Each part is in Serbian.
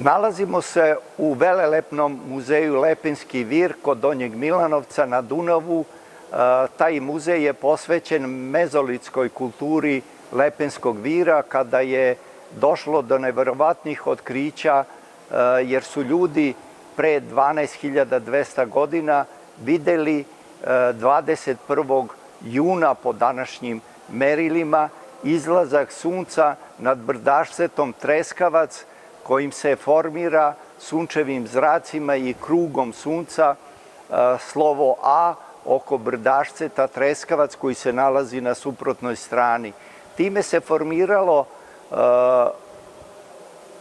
Nalazimo se u velelepnom muzeju Lepenski vir kod Donjeg Milanovca na Dunavu. Taj muzej je posvećen mezolitskoj kulturi Lepenskog vira, kada je došlo do neverovatnih otkrića, jer su ljudi pre 12.200 godina videli 21. juna po današnjim merilima izlazak sunca nad brdašcetom Treskavac, kojim se formira sunčevim zracima i krugom sunca slovo A oko brdašceta Treskavac koji se nalazi na suprotnoj strani. Time se formiralo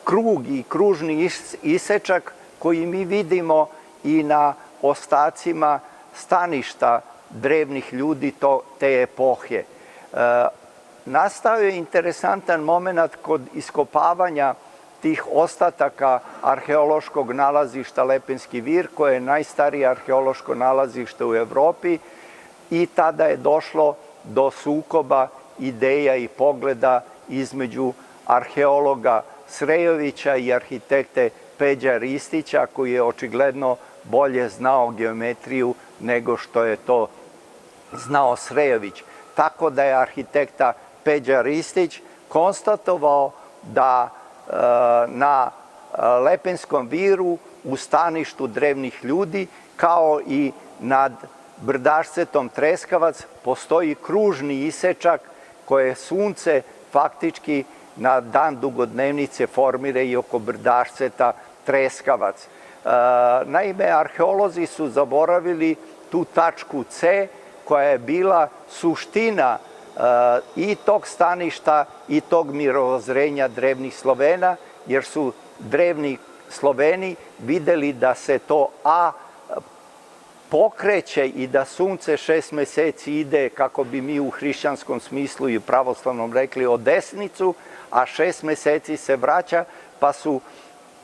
krug i kružni isečak koji mi vidimo i na ostacima staništa drevnih ljudi te epohe. Nastao je interesantan moment kod iskopavanja tih ostataka arheološkog nalazišta Lepenski vir, koje je najstarije arheološko nalazište u Evropi, i tada je došlo do sukoba ideja i pogleda između arheologa Srejovića i arhitekte Peđa Ristića, koji je očigledno bolje znao geometriju nego što je to znao Srejović. Tako da je arhitekta Peđa Ristić konstatovao da na Lepenskom viru u staništu drevnih ljudi, kao i nad brdašcetom Treskavac, postoji kružni isečak koje sunce faktički na dan dugodnevnice formira i oko brdašceta Treskavac. Naime, arheolozi su zaboravili tu tačku C, koja je bila suština i tog staništa i tog mirovozrenja drevnih Slovena, jer su drevni Sloveni videli da se to A pokreće i da sunce 6 meseci ide, kako bi mi u hrišćanskom smislu i pravoslavnom rekli, o desnicu, a 6 meseci se vraća, pa su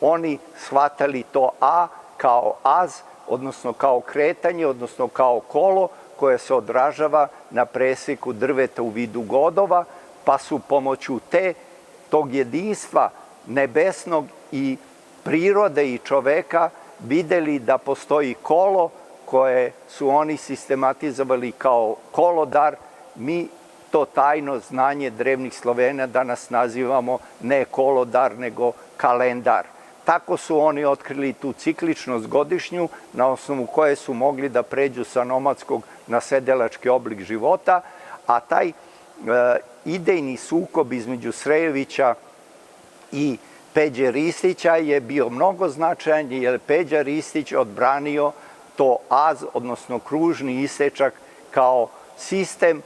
oni shvatali to A kao az, odnosno kao kretanje, odnosno kao kolo koje se odražava na preseku drveta u vidu godova, pa su pomoću tog jedinstva nebesnog i prirode i čoveka videli da postoji kolo koje su oni sistematizovali kao kolodar. Mi to tajno znanje drevnih Slovena danas nazivamo ne kolodar, nego kalendar. Tako su oni otkrili tu cikličnost godišnju, na osnovu koje su mogli da pređu sa nomadskog na sedelački oblik života, a taj idejni sukob između Srejovića i Peđe Ristića je bio mnogo značajan, jer Peđa Ristić odbranio to az, odnosno kružni isečak, kao sistem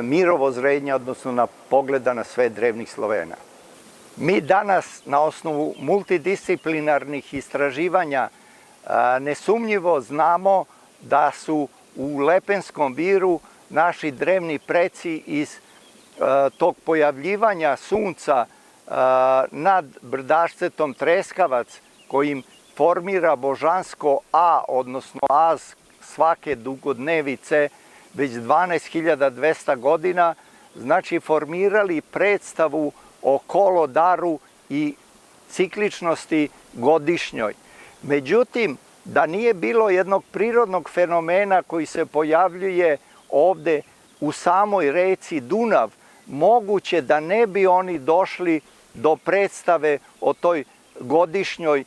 mirovozrenja, odnosno na pogleda na sve drevnih Slovena. Mi danas na osnovu multidisciplinarnih istraživanja nesumnjivo znamo da su u Lepenskom viru naši drevni preci iz tog pojavljivanja sunca nad brdašcetom Treskavac, kojim formira božansko A, odnosno az svake dugodnevice, već 12.200 godina, znači formirali predstavu o kolodaru i cikličnosti godišnjoj. Međutim, da nije bilo jednog prirodnog fenomena koji se pojavljuje ovde u samoj reci Dunav, moguće da ne bi oni došli do predstave o toj godišnjoj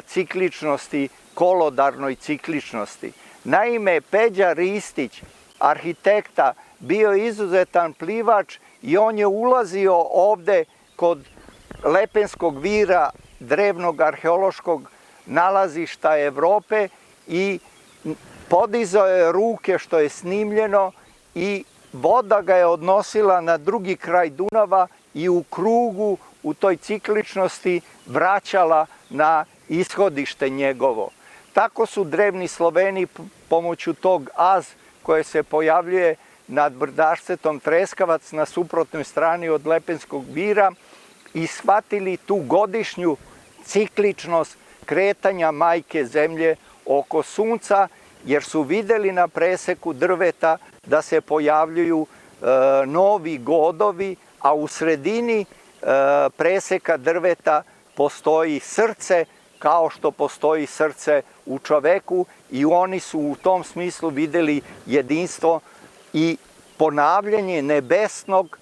cikličnosti, kolodarnoj cikličnosti. Naime, Peđa Ristić, arhitekta, bio izuzetan plivač i on je ulazio ovde kod Lepenskog vira, drevnog arheološkog nalazišta Evrope, i podizao je ruke, što je snimljeno, i voda ga je odnosila na drugi kraj Dunava i u krugu, u toj cikličnosti, vraćala na ishodište njegovo. Tako su drevni Sloveni pomoću tog az koje se pojavljuje nad brdašcetom Treskavac na suprotnoj strani od Lepenskog vira i shvatili tu godišnju cikličnost kretanja majke zemlje oko sunca, jer su videli na preseku drveta da se pojavljuju novi godovi, a u sredini preseka drveta postoji srce kao što postoji srce u čoveku i oni su u tom smislu videli jedinstvo i ponavljanje nebesnog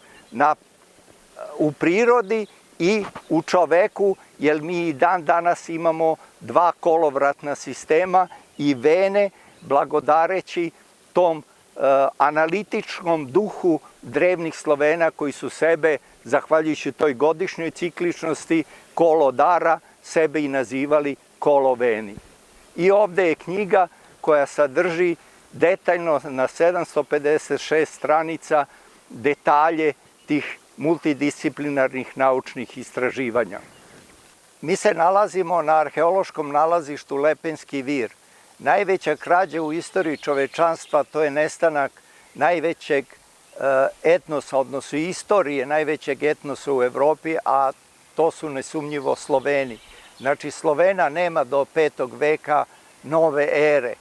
u prirodi i u čoveku, jer mi i dan danas imamo dva kolovratna sistema i vene, blagodareći tom analitičkom duhu drevnih Slovena koji su sebe, zahvaljujući toj godišnjoj cikličnosti kolodara, sebe i nazivali koloveni. I ovde je knjiga koja sadrži detaljno na 756 stranica detalje tih multidisciplinarnih naučnih istraživanja. Mi se nalazimo na arheološkom nalazištu Lepenski vir. Najveća krađa u istoriji čovečanstva, to je nestanak najvećeg etnosa, odnosno istorije najvećeg etnosa u Evropi, a to su nesumnjivo Sloveni. Znači, Slovena nema do 5. veka nove ere.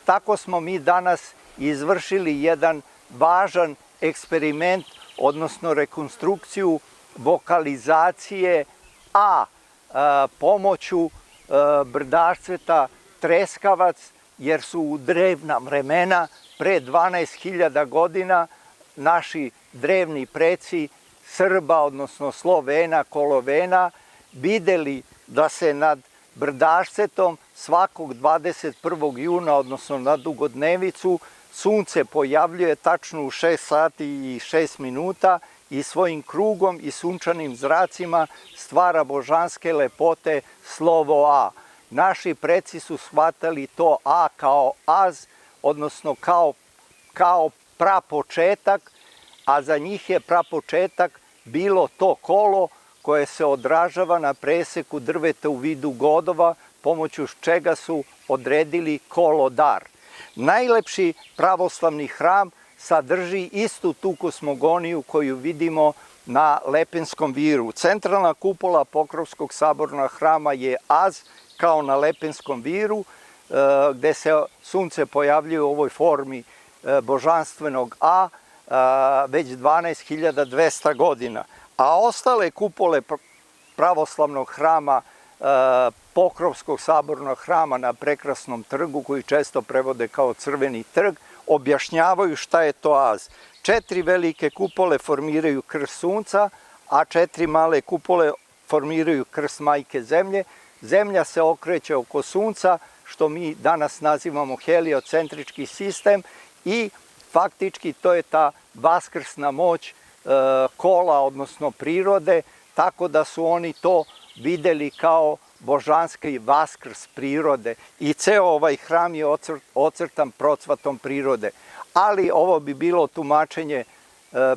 Tako smo mi danas izvršili jedan važan eksperiment, odnosno rekonstrukciju vokalizacije A pomoću brdašceta Treskavac, jer su u drevna vremena, pre 12.000 godina, naši drevni preci Srba, odnosno Slovena, Kolovena, videli da se nad brdašcetom svakog 21. juna, odnosno na Dugodnevicu, sunce pojavljuje tačno u 6 sati i 6 minuta i svojim krugom i sunčanim zracima stvara božanske lepote slovo A. Naši preci su shvatali to A kao az, odnosno kao prapočetak, a za njih je prapočetak bilo to kolo koje se odražava na preseku drveta u vidu godova, pomoću čega su odredili kolodar. Najlepši pravoslavni hram sadrži istu tu kosmogoniju koju vidimo na Lepenskom viru. Centralna kupola Pokrovskog sabornog hrama je az, kao na Lepenskom viru, gde se sunce pojavljuje u ovoj formi božanstvenog A već 12.200 godina. A ostale kupole pravoslavnog hrama, Pokrovskog sabornog hrama na Prekrasnom trgu, koji često prevode kao Crveni trg, objašnjavaju šta je to az. 4 velike kupole formiraju krst sunca, a 4 male kupole formiraju krst majke zemlje. Zemlja se okreće oko sunca, što mi danas nazivamo heliocentrički sistem, i faktički to je ta vaskrsna moć kola, odnosno prirode, tako da su oni to videli kao božanski vaskrs prirode i ceo ovaj hram je ocrtan procvatom prirode. Ali ovo bi bilo tumačenje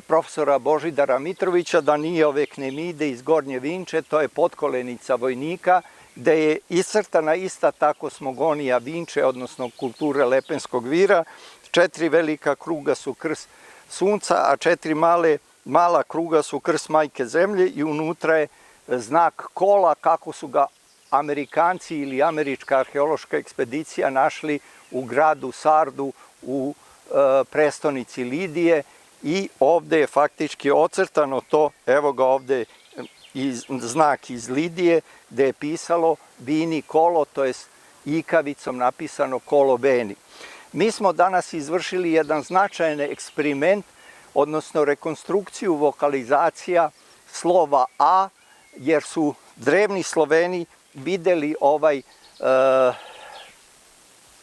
profesora Božidara Mitrovića da nije ove Knemide iz Gornje Vinče, to je potkolenica vojnika, gde je iscrtana ista ta kosmogonija Vinče, odnosno kulture Lepenskog vira. 4 velika kruga su krst sunca, a 4 mala kruga su krst majke zemlje i unutra je znak kola, kako su ga Amerikanci ili američka arheološka ekspedicija našli u gradu Sardu u prestonici Lidije, i ovde je faktički ocrtano to, evo ga ovde znak iz Lidije, gde je pisalo vini kolo, to je ikavicom napisano kolo veni. Mi smo danas izvršili jedan značajan eksperiment, odnosno rekonstrukciju vokalizacija slova A, jer su drevni Sloveni videli ovaj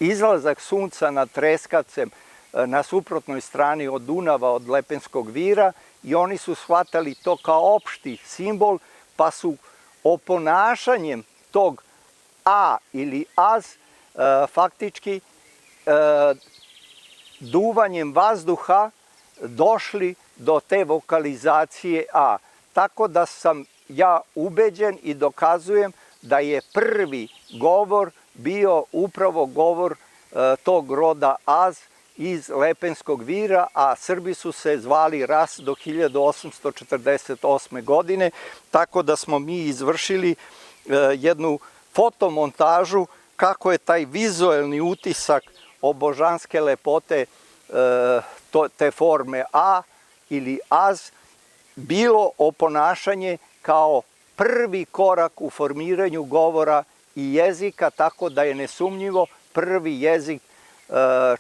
izlazak sunca nad Treskavcem na suprotnoj strani od Dunava, od Lepenskog vira, i oni su shvatali to kao opšti simbol, pa su oponašanjem tog A ili az faktički duvanjem vazduha došli do te vokalizacije A. Tako da sam ja ubeđen i dokazujem da je prvi govor bio upravo govor tog roda az iz Lepenskog vira, a Srbi su se zvali Ras do 1848. godine, tako da smo mi izvršili jednu fotomontažu kako je taj vizuelni utisak o božanske lepote te forme A ili az bilo oponašanje kao prvi korak u formiranju govora i jezika, tako da je nesumnjivo prvi jezik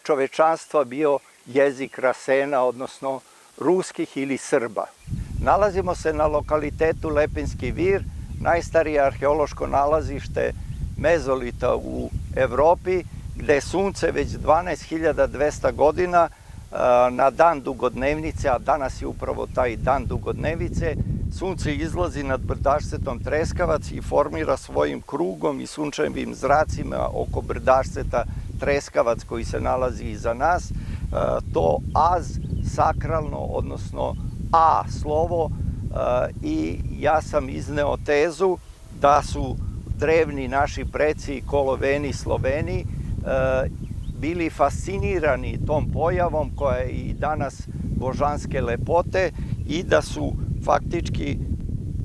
čovečanstva bio jezik Rasena, odnosno ruskih ili Srba. Nalazimo se na lokalitetu Lepenski vir, najstarije arheološko nalazište mezolita u Evropi, gde je sunce već 12.200 godina na dan dugodnevnice, a danas je upravo taj dan dugodnevice, sunce izlazi nad brdašcetom Treskavac i formira svojim krugom i sunčevim zracima oko brdašceta Treskavac koji se nalazi iza nas, to az sakralno, odnosno A slovo, i ja sam izneo tezu da su drevni naši preci Koloveni, Sloveni bili fascinirani tom pojavom koja je i danas božanske lepote i da su faktički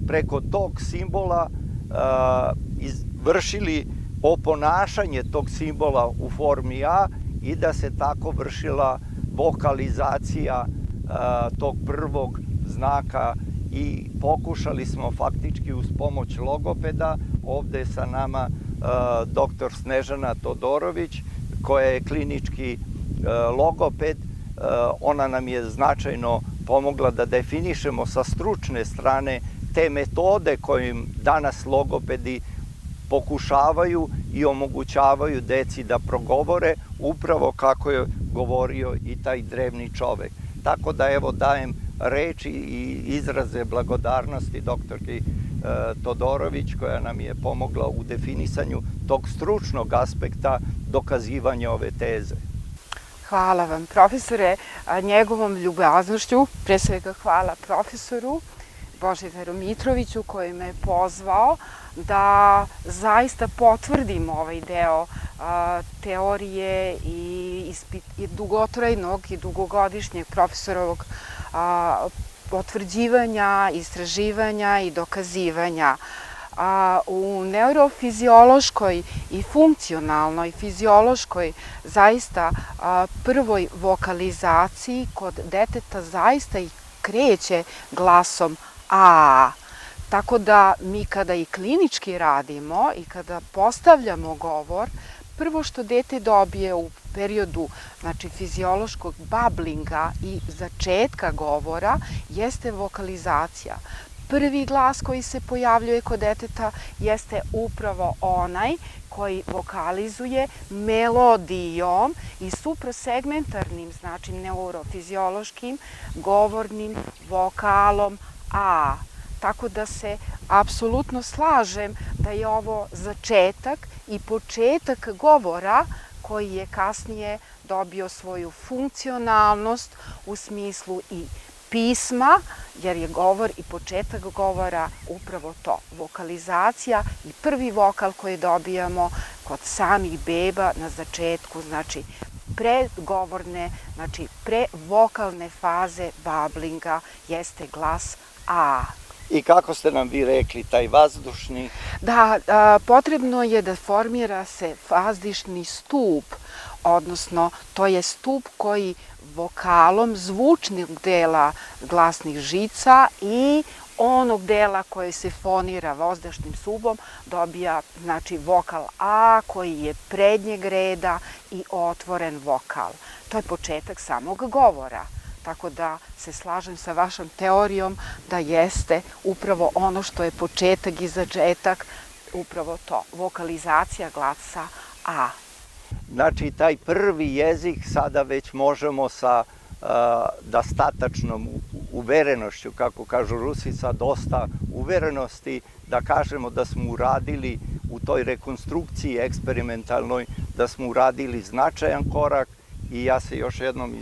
preko tog simbola vršili oponašanje tog simbola u formi A i da se tako vršila vokalizacija tog prvog znaka i pokušali smo faktički uz pomoć logopeda, ovde je sa nama dr. Snežana Todorović, koja je klinički logoped, ona nam je značajno pomogla da definišemo sa stručne strane te metode kojim danas logopedi pokušavaju i omogućavaju deci da progovore upravo kako je govorio i taj drevni čovek. Tako da evo dajem reči i izraze blagodarnosti doktorki Todorović koja nam je pomogla u definisanju tog stručnog aspekta dokazivanja ove teze. Hvala vam, profesore, njegovom ljubaznošću, pre svega hvala profesoru Božidaru Mitroviću koji me je pozvao da zaista potvrdim ovaj deo teorije i dugotrajnog i dugogodišnjeg profesorovog potvrđivanja, istraživanja i dokazivanja. U neurofiziološkoj i funkcionalnoj, fiziološkoj, zaista prvoj vokalizaciji kod deteta zaista i kreće glasom A. Tako da mi kada i klinički radimo i kada postavljamo govor, prvo što dete dobije u periodu fiziološkog bablinga i začetka govora jeste vokalizacija. Prvi glas koji se pojavljuje kod deteta jeste upravo onaj koji vokalizuje melodijom i suprasegmentarnim, znači neurofiziološkim govornim vokalom A. Tako da se apsolutno slažem da je ovo začetak i početak govora koji je kasnije dobio svoju funkcionalnost u smislu i pisma, jer je govor i početak govora upravo to, vokalizacija i prvi vokal koji dobijamo kod samih beba na začetku, znači predgovorne, znači prevokalne faze bablinga jeste glas A. I kako ste nam vi rekli, taj vazdušni? Da, potrebno je da formira se vazdušni stup, odnosno to je stup koji vokalom zvučnog dela glasnih žica i onog dela koji se fonira vazdušnim stupom dobija, znači, vokal A koji je prednjeg reda i otvoren vokal. To je početak samog govora. Tako da se slažem sa vašom teorijom da jeste upravo ono što je početak i začetak, upravo to, vokalizacija glasa A. Znači, taj prvi jezik sada već možemo sa dostatačnom uverenošću, kako kažu Rusi, sa dosta uverenosti, da kažemo da smo uradili u toj rekonstrukciji eksperimentalnoj, da smo uradili značajan korak i ja se još jednom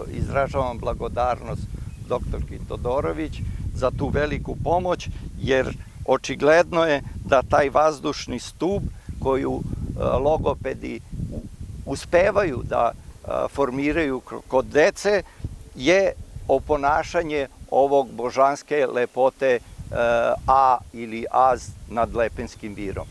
izražavam blagodarnost doktorki Todorović za tu veliku pomoć, jer očigledno je da taj vazdušni stup koju logopedi uspevaju da formiraju kod dece je oponašanje ovog božanske lepote A ili Az nad Lepenskim virom.